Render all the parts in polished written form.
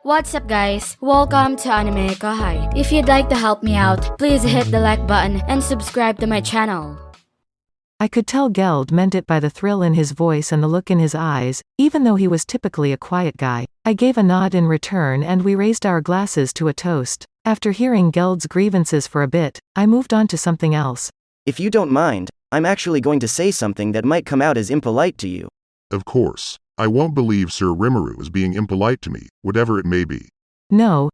What's up guys, welcome to AnimeKouhai. If you'd like to help me out, please hit the like button and subscribe to my channel. I could tell Geld meant it by the thrill in his voice and the look in his eyes, even though he was typically a quiet guy. I gave a nod in return and we raised our glasses to a toast. After hearing Geld's grievances for a bit, I moved on to something else. If you don't mind, I'm actually going to say something that might come out as impolite to you. Of course. I won't believe Sir Rimuru is being impolite to me, whatever it may be. No,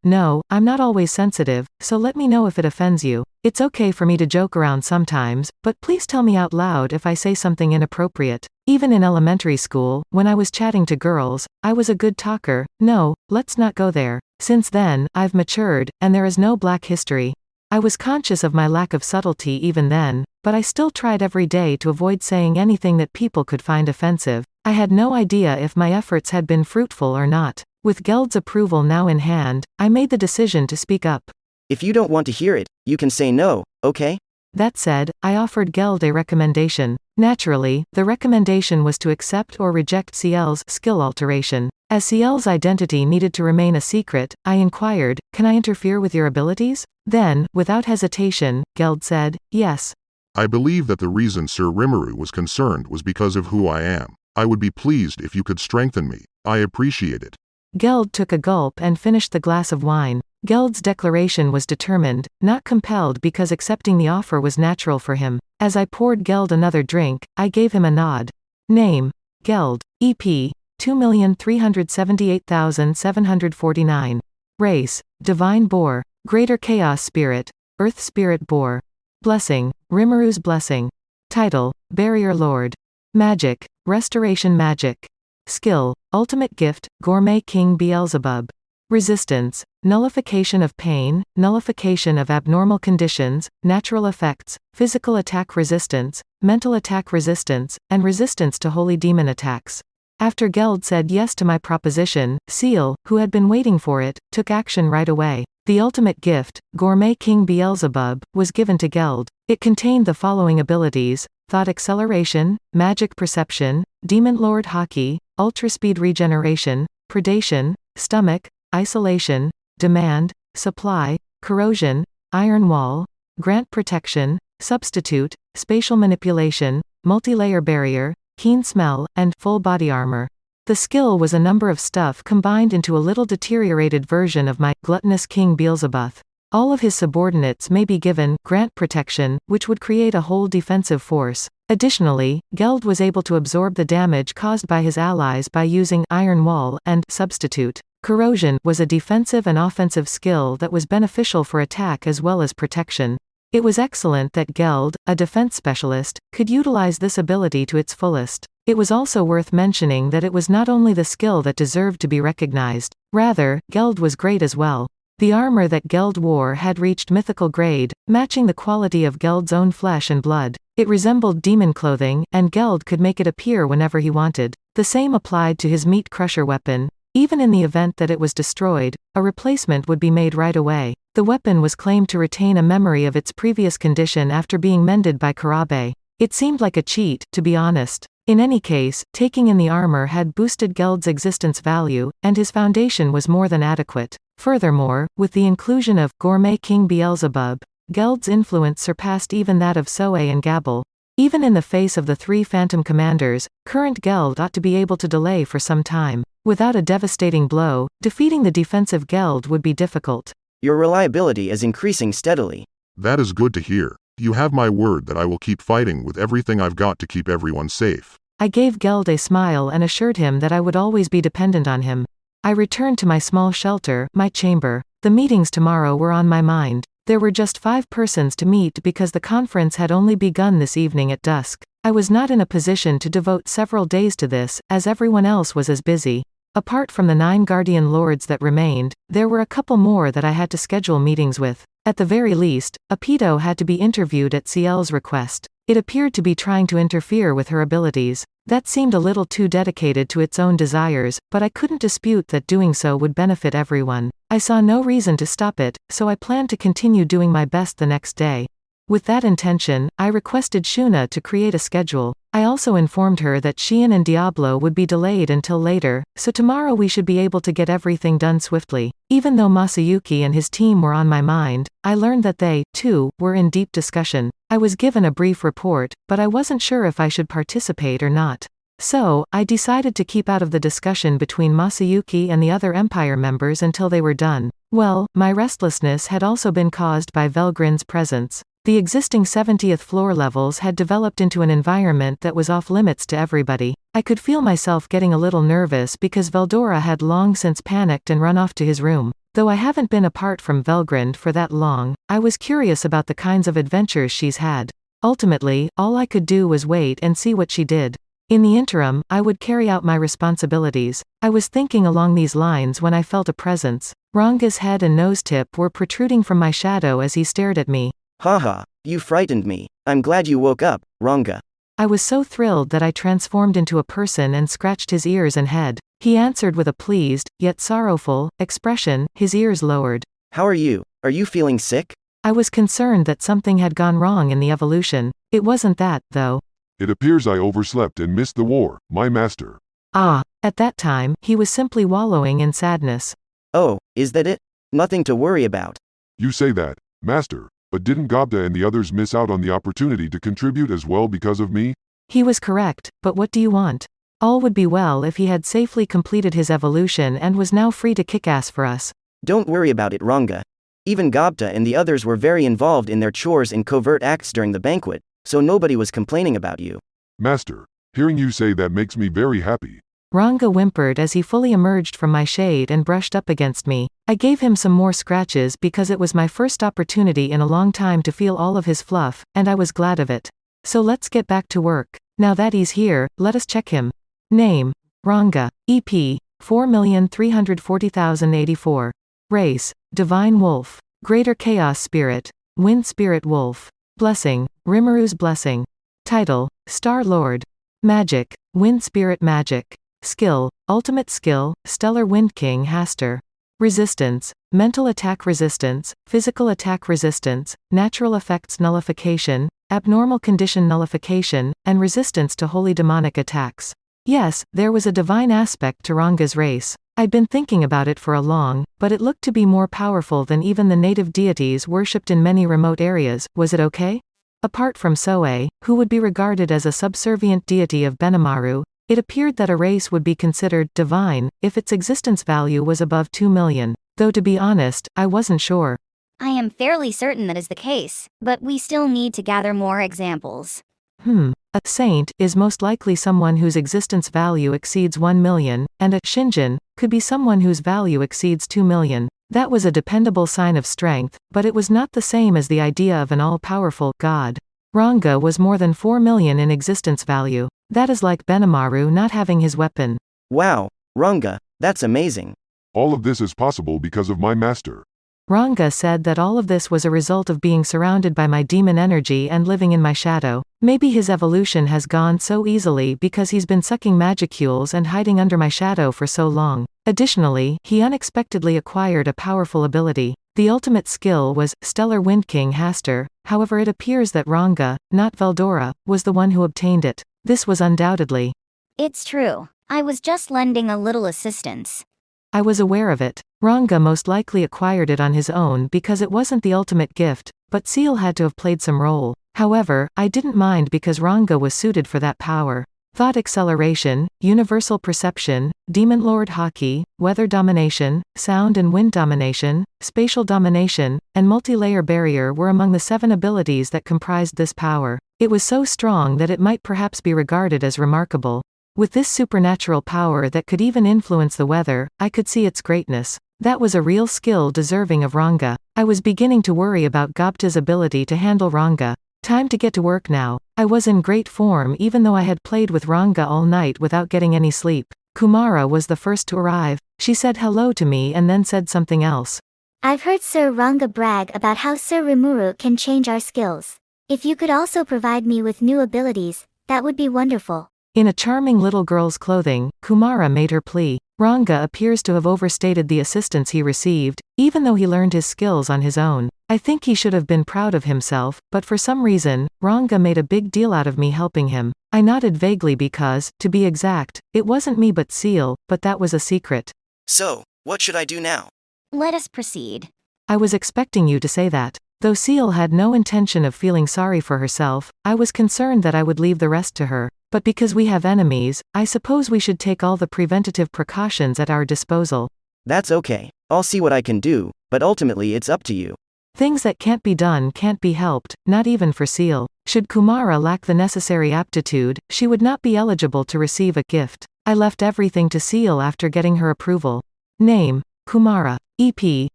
I'm not always sensitive, so let me know if it offends you. It's okay for me to joke around sometimes, but please tell me out loud if I say something inappropriate. Even in elementary school, when I was chatting to girls, I was a good talker. No, let's not go there. Since then, I've matured, and there is no black history. I was conscious of my lack of subtlety even then, but I still tried every day to avoid saying anything that people could find offensive. I had no idea if my efforts had been fruitful or not. With Geld's approval now in hand, I made the decision to speak up. If you don't want to hear it, you can say no, okay? That said, I offered Geld a recommendation. Naturally, the recommendation was to accept or reject CL's skill alteration. As CL's identity needed to remain a secret, I inquired, "Can I interfere with your abilities?" Then, without hesitation, Geld said, "Yes." I believe that the reason Sir Rimuru was concerned was because of who I am. I would be pleased if you could strengthen me. I appreciate it. Geld took a gulp and finished the glass of wine. Geld's declaration was determined, not compelled, because accepting the offer was natural for him. As I poured Geld another drink, I gave him a nod. Name: Geld. EP: 2,378,749. Race: Divine Boar. Greater Chaos Spirit. Earth Spirit Boar. Blessing: Rimuru's Blessing. Title: Barrier Lord. Magic: Restoration Magic. Skill: Ultimate Gift, Gourmet King Beelzebub. Resistance: Nullification of pain, nullification of abnormal conditions, natural effects, physical attack resistance, mental attack resistance, and resistance to holy demon attacks. After Geld said yes to my proposition, Seal, who had been waiting for it, took action right away. The ultimate gift, Gourmet King Beelzebub, was given to Geld. It contained the following abilities: Thought Acceleration, Magic Perception, Demon Lord Haki, Ultraspeed Regeneration, Predation, Stomach, Isolation, Demand, Supply, Corrosion, Iron Wall, Grant Protection, Substitute, Spatial Manipulation, Multi-Layer Barrier, Keen Smell, and Full Body Armor. The skill was a number of stuff combined into a little deteriorated version of my gluttonous King Beelzebub. All of his subordinates may be given Grant Protection, which would create a whole defensive force. Additionally, Geld was able to absorb the damage caused by his allies by using Iron Wall, and Substitute. Corrosion was a defensive and offensive skill that was beneficial for attack as well as protection. It was excellent that Geld, a defense specialist, could utilize this ability to its fullest. It was also worth mentioning that it was not only the skill that deserved to be recognized. Rather, Geld was great as well. The armor that Geld wore had reached mythical grade, matching the quality of Geld's own flesh and blood. It resembled demon clothing, and Geld could make it appear whenever he wanted. The same applied to his meat crusher weapon. Even in the event that it was destroyed, a replacement would be made right away. The weapon was claimed to retain a memory of its previous condition after being mended by Karabe. It seemed like a cheat, to be honest. In any case, taking in the armor had boosted Geld's existence value, and his foundation was more than adequate. Furthermore, with the inclusion of Gourmet King Beelzebub, Geld's influence surpassed even that of Soe and Gabble. Even in the face of the three Phantom Commanders, current Geld ought to be able to delay for some time. Without a devastating blow, defeating the defensive Geld would be difficult. Your reliability is increasing steadily. That is good to hear. You have my word that I will keep fighting with everything I've got to keep everyone safe. I gave Geld a smile and assured him that I would always be dependent on him. I returned to my small shelter, my chamber. The meetings tomorrow were on my mind. There were just 5 persons to meet because the conference had only begun this evening at dusk. I was not in a position to devote several days to this, as everyone else was as busy. Apart from the 9 Guardian Lords that remained, there were a couple more that I had to schedule meetings with. At the very least, Apito had to be interviewed at CL's request. It appeared to be trying to interfere with her abilities. That seemed a little too dedicated to its own desires, but I couldn't dispute that doing so would benefit everyone. I saw no reason to stop it, so I planned to continue doing my best the next day. With that intention, I requested Shuna to create a schedule. I also informed her that Xian and Diablo would be delayed until later, so tomorrow we should be able to get everything done swiftly. Even though Masayuki and his team were on my mind, I learned that they, too, were in deep discussion. I was given a brief report, but I wasn't sure if I should participate or not. So, I decided to keep out of the discussion between Masayuki and the other Empire members until they were done. Well, my restlessness had also been caused by Velgrin's presence. The existing 70th floor levels had developed into an environment that was off limits to everybody. I could feel myself getting a little nervous because Veldora had long since panicked and run off to his room. Though I haven't been apart from Velgrind for that long, I was curious about the kinds of adventures she's had. Ultimately, all I could do was wait and see what she did. In the interim, I would carry out my responsibilities. I was thinking along these lines when I felt a presence. Ranga's head and nose tip were protruding from my shadow as he stared at me. Haha, you frightened me. I'm glad you woke up, Ranga. I was so thrilled that I transformed into a person and scratched his ears and head. He answered with a pleased, yet sorrowful, expression, his ears lowered. How are you? Are you feeling sick? I was concerned that something had gone wrong in the evolution. It wasn't that, though. It appears I overslept and missed the war, my master. Ah. At that time, he was simply wallowing in sadness. Oh, is that it? Nothing to worry about. You say that, master. But didn't Gobda and the others miss out on the opportunity to contribute as well because of me? He was correct, but what do you want? All would be well if he had safely completed his evolution and was now free to kick ass for us. Don't worry about it, Ranga. Even Gobda and the others were very involved in their chores and covert acts during the banquet, so nobody was complaining about you. Master, hearing you say that makes me very happy. Ranga whimpered as he fully emerged from my shade and brushed up against me. I gave him some more scratches because it was my first opportunity in a long time to feel all of his fluff, and I was glad of it. So let's get back to work. Now that he's here, let us check him. Name: Ranga. EP: 4,340,084. Race: Divine Wolf. Greater Chaos Spirit. Wind Spirit Wolf. Blessing: Rimmeru's Blessing. Title: Star Lord. Magic: Wind Spirit Magic. Skill: Ultimate Skill, Stellar Wind King Haster. Resistance: Mental Attack Resistance, Physical Attack Resistance, Natural Effects Nullification, Abnormal Condition Nullification, and Resistance to Holy Demonic Attacks. Yes, there was a divine aspect to Ranga's race. I'd been thinking about it for a long, but it looked to be more powerful than even the native deities worshipped in many remote areas. Was it okay? Apart from Soe, who would be regarded as a subservient deity of Benimaru, it appeared that a race would be considered divine if its existence value was above 2 million. Though to be honest, I wasn't sure. I am fairly certain that is the case, but we still need to gather more examples. A saint is most likely someone whose existence value exceeds 1 million, and a shinjin could be someone whose value exceeds 2 million. That was a dependable sign of strength, but it was not the same as the idea of an all-powerful god. Ranga was more than 4 million in existence value. That is like Benimaru not having his weapon. Wow, Ranga, that's amazing. All of this is possible because of my master. Ranga said that all of this was a result of being surrounded by my demon energy and living in my shadow. Maybe his evolution has gone so easily because he's been sucking magicules and hiding under my shadow for so long. Additionally, he unexpectedly acquired a powerful ability. The ultimate skill was Stellar Wind King Haster, however it appears that Ranga, not Veldora, was the one who obtained it. This was undoubtedly. It's true. I was just lending a little assistance. I was aware of it. Ranga most likely acquired it on his own because it wasn't the ultimate gift, but Seal had to have played some role. However, I didn't mind because Ranga was suited for that power. Thought acceleration, universal perception, demon lord haki, weather domination, sound and wind domination, spatial domination, and multi-layer barrier were among the 7 abilities that comprised this power. It was so strong that it might perhaps be regarded as remarkable. With this supernatural power that could even influence the weather, I could see its greatness. That was a real skill deserving of Ranga. I was beginning to worry about Gobta's ability to handle Ranga. Time to get to work now. I was in great form even though I had played with Ranga all night without getting any sleep. Kumara was the first to arrive. She said hello to me and then said something else. I've heard Sir Ranga brag about how Sir Rimuru can change our skills. If you could also provide me with new abilities, that would be wonderful. In a charming little girl's clothing, Kumara made her plea. Ranga appears to have overstated the assistance he received, even though he learned his skills on his own. I think he should have been proud of himself, but for some reason, Ranga made a big deal out of me helping him. I nodded vaguely because, to be exact, it wasn't me but Seal, but that was a secret. So, what should I do now? Let us proceed. I was expecting you to say that. Though Seal had no intention of feeling sorry for herself, I was concerned that I would leave the rest to her. But because we have enemies, I suppose we should take all the preventative precautions at our disposal. That's okay. I'll see what I can do, but ultimately it's up to you. Things that can't be done can't be helped, not even for Seal. Should Kumara lack the necessary aptitude, she would not be eligible to receive a gift. I left everything to Seal after getting her approval. Name: Kumara. EP: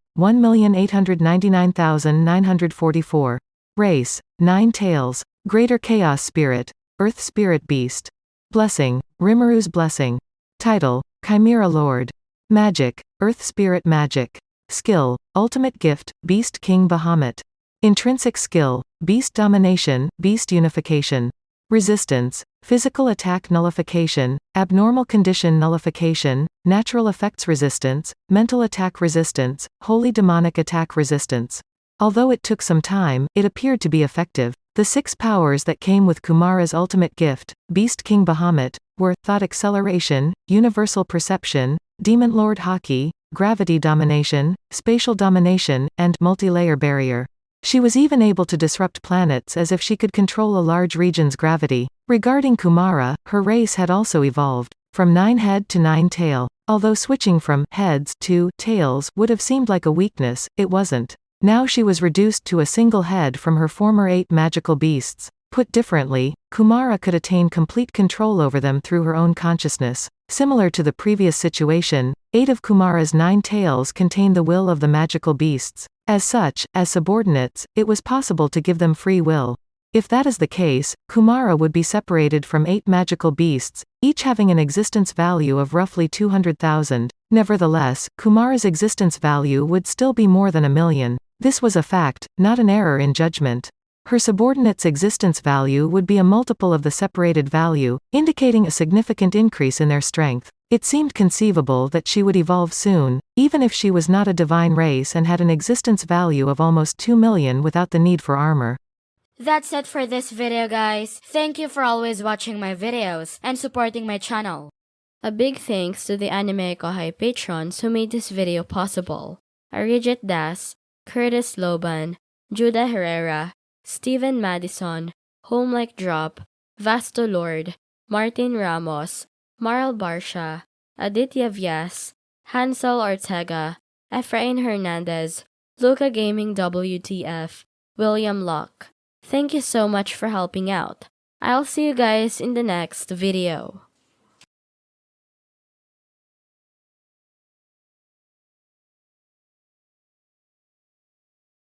1,899,944. Race: Nine Tails. Greater Chaos Spirit. Earth Spirit Beast. Blessing: Rimuru Blessing. Title: Chimera Lord. Magic: Earth Spirit Magic. Skill: Ultimate Gift, Beast King Bahamut. Intrinsic Skill: Beast Domination, Beast Unification. Resistance: Physical Attack Nullification, Abnormal Condition Nullification, Natural Effects Resistance, Mental Attack Resistance, Holy Demonic Attack Resistance. Although it took some time, it appeared to be effective. The 6 powers that came with Kumara's ultimate gift, Beast King Bahamut, were Thought Acceleration, Universal Perception, Demon Lord Haki, Gravity Domination, Spatial Domination, and Multi-Layer Barrier. She was even able to disrupt planets as if she could control a large region's gravity. Regarding Kumara, her race had also evolved from 9-head to 9-tail. Although switching from heads to tails would have seemed like a weakness, it wasn't. Now she was reduced to a single head from her former 8 magical beasts. Put differently, Kumara could attain complete control over them through her own consciousness. Similar to the previous situation, 8 of Kumara's 9 tails contained the will of the magical beasts. As such, as subordinates, it was possible to give them free will. If that is the case, Kumara would be separated from 8 magical beasts, each having an existence value of roughly 200,000. Nevertheless, Kumara's existence value would still be more than 1,000,000. This was a fact, not an error in judgment. Her subordinate's existence value would be a multiple of the separated value, indicating a significant increase in their strength. It seemed conceivable that she would evolve soon, even if she was not a divine race and had an existence value of almost 2,000,000 without the need for armor. That's it for this video, guys. Thank you for always watching my videos and supporting my channel. A big thanks to the AnimeKouhai patrons who made this video possible. Arijit Das, Curtis Loban, Judah Herrera, Steven Madison, Homelike Drop, Vasto Lord, Martin Ramos, Marl Barsha, Aditya Vyas, Hansel Ortega, Efrain Hernandez, Luca Gaming WTF, William Locke. Thank you so much for helping out. I'll see you guys in the next video.